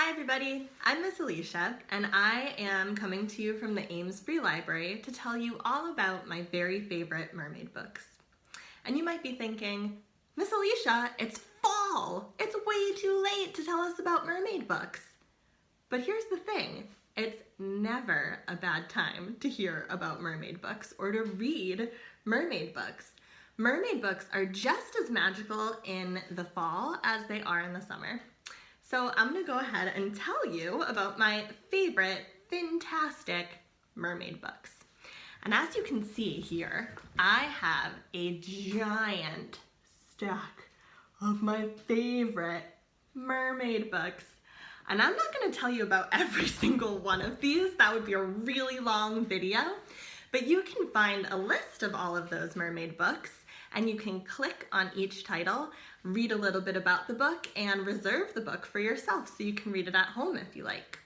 Hi everybody, I'm Miss Alicia and I am coming to you from the Ames Free Library to tell you all about my very favorite mermaid books. And you might be thinking, Miss Alicia, it's fall! It's way too late to tell us about mermaid books. But here's the thing, it's never a bad time to hear about mermaid books or to read mermaid books. Mermaid books are just as magical in the fall as they are in the summer. So I'm gonna go ahead and tell you about my favorite fantastic mermaid books. And as you can see here, I have a giant stack of my favorite mermaid books. And I'm not gonna tell you about every single one of these, that would be a really long video, but you can find a list of all of those mermaid books and you can click on each title, read a little bit about the book, and reserve the book for yourself so you can read it at home if you like.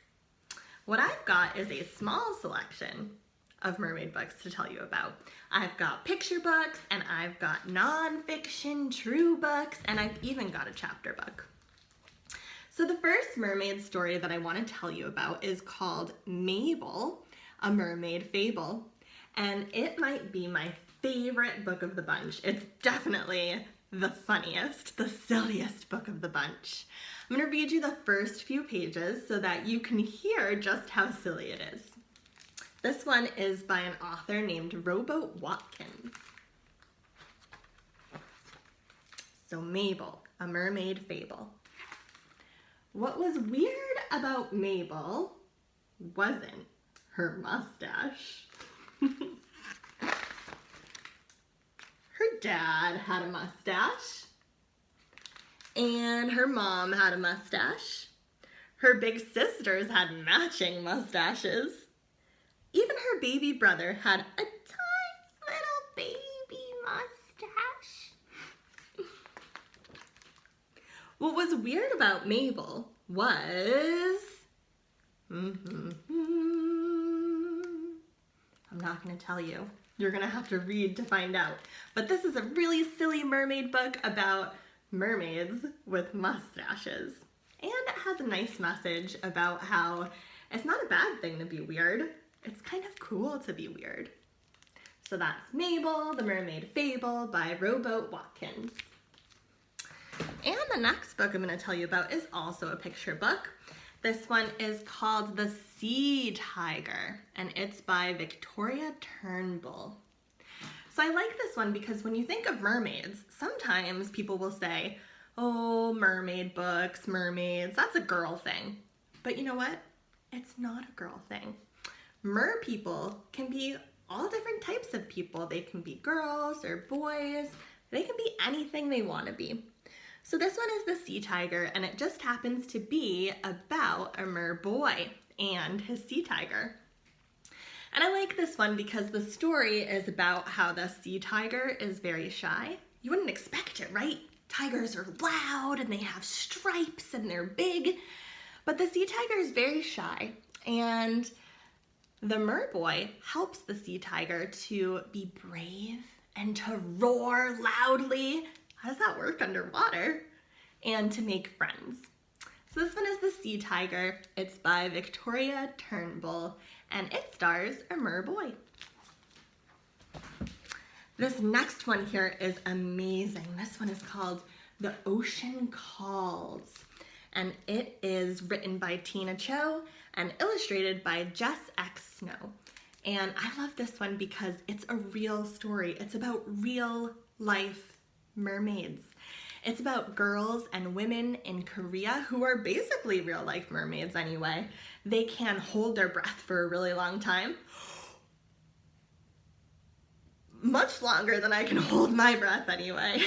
What I've got is a small selection of mermaid books to tell you about. I've got picture books, and I've got nonfiction, true books, and I've even got a chapter book. So the first mermaid story that I want to tell you about is called Mabel, a Mermaid Fable, and it might be my favorite book of the bunch. It's definitely the funniest, the silliest book of the bunch. I'm going to read you the first few pages so that you can hear just how silly it is. This one is by an author named Rowboat Watkins. So Mabel, a Mermaid Fable. What was weird about Mabel wasn't her mustache. Her dad had a mustache, and her mom had a mustache. Her big sisters had matching mustaches. Even her baby brother had a tiny little baby mustache. What was weird about Mabel was... I'm not going to tell you. You're gonna have to read to find out. But this is a really silly mermaid book about mermaids with mustaches. And it has a nice message about how it's not a bad thing to be weird. It's kind of cool to be weird. So that's Mabel, the Mermaid Fable by Rowboat Watkins. And the next book I'm gonna tell you about is also a picture book. This one is called The Sea Tiger, and it's by Victoria Turnbull. So I like this one because when you think of mermaids, sometimes people will say, oh, mermaid books, mermaids, that's a girl thing. But you know what? It's not a girl thing. Mer people can be all different types of people. They can be girls or boys. They can be anything they want to be. So this one is The Sea Tiger, and it just happens to be about a mer boy and his sea tiger. And I like this one because the story is about how the sea tiger is very shy. You wouldn't expect it, right? Tigers are loud and they have stripes and they're big, but the sea tiger is very shy, and the mer boy helps the sea tiger to be brave and to roar loudly. How does that work underwater? And to make friends. So this one is The Sea Tiger. It's by Victoria Turnbull, and it stars a mer boy. This next one here is amazing. This one is called The Ocean Calls, and it is written by Tina Cho and illustrated by Jess X Snow. And I love this one because it's a real story. It's about real life mermaids. It's about girls and women in Korea who are basically real life mermaids anyway. They can hold their breath for a really long time. Much longer than I can hold my breath anyway.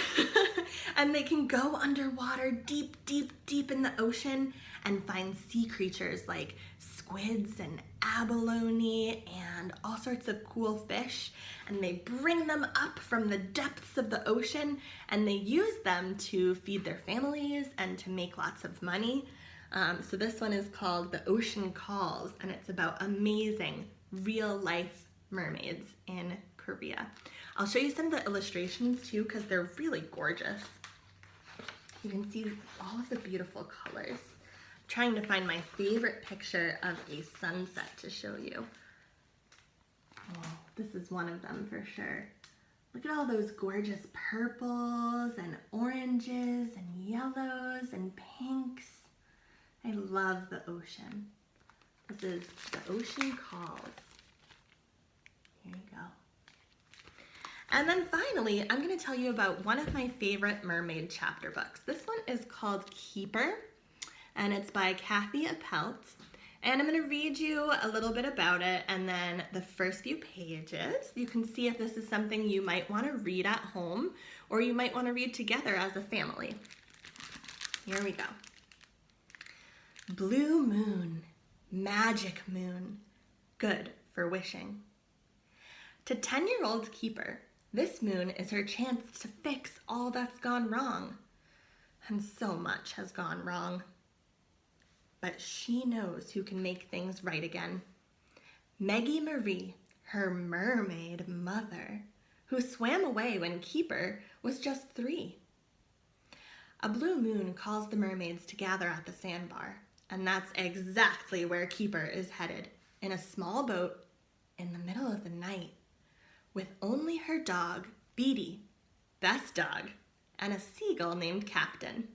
And they can go underwater deep, deep, deep in the ocean and find sea creatures like squids and abalone and all sorts of cool fish, and they bring them up from the depths of the ocean and they use them to feed their families and to make lots of money. So this one is called The Ocean Calls, and it's about amazing real life mermaids in Korea. I'll show you some of the illustrations too because they're really gorgeous. You can see all of the beautiful colors. trying to find my favorite picture of a sunset to show you. Oh, this is one of them for sure. Look at all those gorgeous purples and oranges and yellows and pinks. I love the ocean. This is The Ocean Calls. Here you go. And then finally, I'm going to tell you about one of my favorite mermaid chapter books. This one is called Keeper, and it's by Kathi Appelt. And I'm going to read you a little bit about it, and then the first few pages, you can see if this is something you might want to read at home, or you might want to read together as a family. Here we go. Blue moon, magic moon, good for wishing. To 10-year-old Keeper, this moon is her chance to fix all that's gone wrong. And so much has gone wrong. But she knows who can make things right again. Maggie Marie, her mermaid mother, who swam away when Keeper was just 3. A blue moon calls the mermaids to gather at the sandbar, and that's exactly where Keeper is headed, in a small boat in the middle of the night, with only her dog, Beatty, best dog, and a seagull named Captain.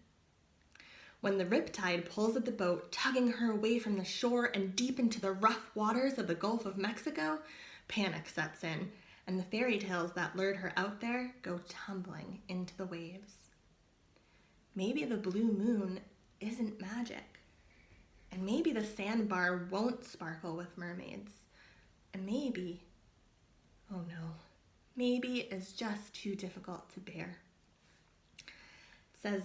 When the riptide pulls at the boat, tugging her away from the shore and deep into the rough waters of the Gulf of Mexico, panic sets in, and the fairy tales that lured her out there go tumbling into the waves. Maybe the blue moon isn't magic, and maybe the sandbar won't sparkle with mermaids, and maybe, oh no, maybe it's just too difficult to bear. It says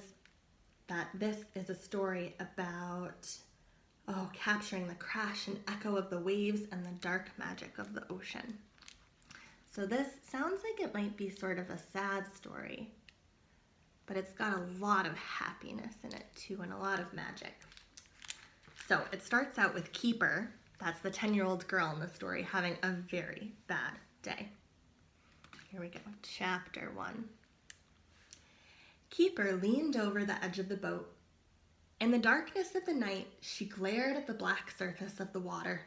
that this is a story about, capturing the crash and echo of the waves and the dark magic of the ocean. So this sounds like it might be sort of a sad story, but it's got a lot of happiness in it too, and a lot of magic. So it starts out with Keeper, that's the 10-year-old girl in the story, having a very bad day. Here we go, chapter 1. Keeper leaned over the edge of the boat. In the darkness of the night, she glared at the black surface of the water.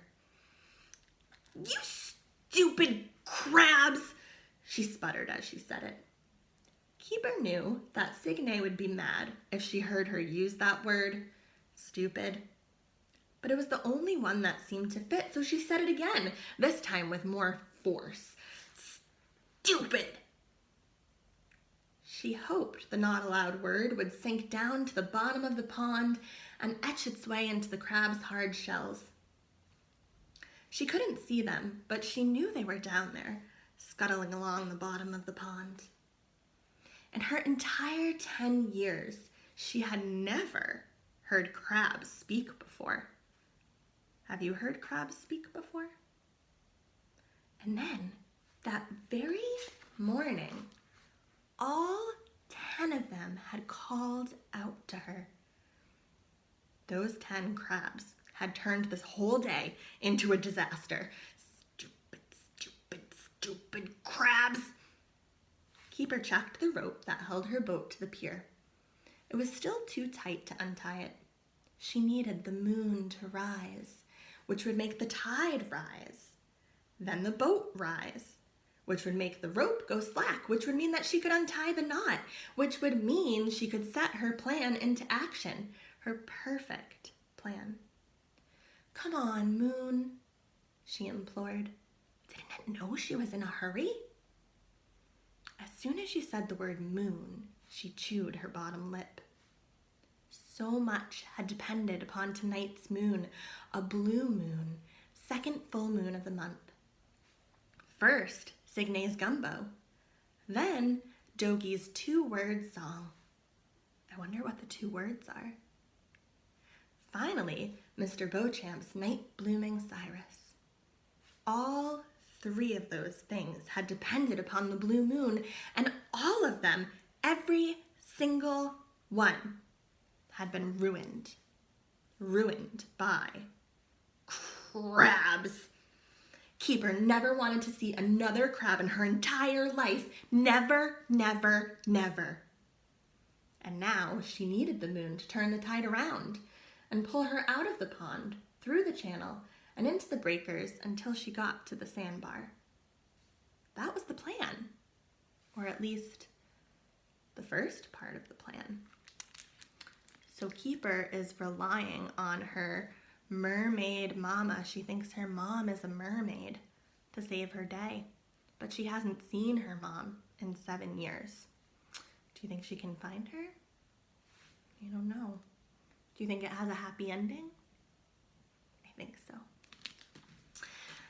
"You stupid crabs!" she sputtered as she said it. Keeper knew that Signe would be mad if she heard her use that word, stupid. But it was the only one that seemed to fit, so she said it again, this time with more force. "Stupid!" She hoped the not allowed word would sink down to the bottom of the pond and etch its way into the crab's hard shells. She couldn't see them, but she knew they were down there, scuttling along the bottom of the pond. In her entire 10 years, she had never heard crabs speak before. Have you heard crabs speak before? And then, that very morning, all 10 of them had called out to her. Those 10 crabs had turned this whole day into a disaster. Stupid, stupid, stupid crabs! Keeper checked the rope that held her boat to the pier. It was still too tight to untie it. She needed the moon to rise, which would make the tide rise. Then the boat rise, which would make the rope go slack, which would mean that she could untie the knot, which would mean she could set her plan into action, her perfect plan. "Come on, moon," she implored. Didn't it know she was in a hurry? As soon as she said the word moon, she chewed her bottom lip. So much had depended upon tonight's moon, a blue moon, second full moon of the month. First, Signe's gumbo. Then, Dogi's 2-word song. I wonder what the 2 words are. Finally, Mr. Beauchamp's night-blooming Cyrus. All 3 of those things had depended upon the blue moon, and all of them, every single one, had been ruined. Ruined by crabs. Keeper never wanted to see another crab in her entire life. Never, never, never. And now she needed the moon to turn the tide around. and pull her out of the pond, through the channel, and into the breakers until she got to the sandbar. That was the plan, or at least the first part of the plan. So Keeper is relying on her mermaid mama. She thinks her mom is a mermaid to save her day, but she hasn't seen her mom in 7 years. Do you think she can find her? I don't know. Do you think it has a happy ending? I think so.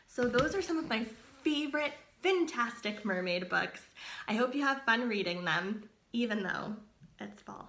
So those are some of my favorite fantastic mermaid books. I hope you have fun reading them, even though it's fall.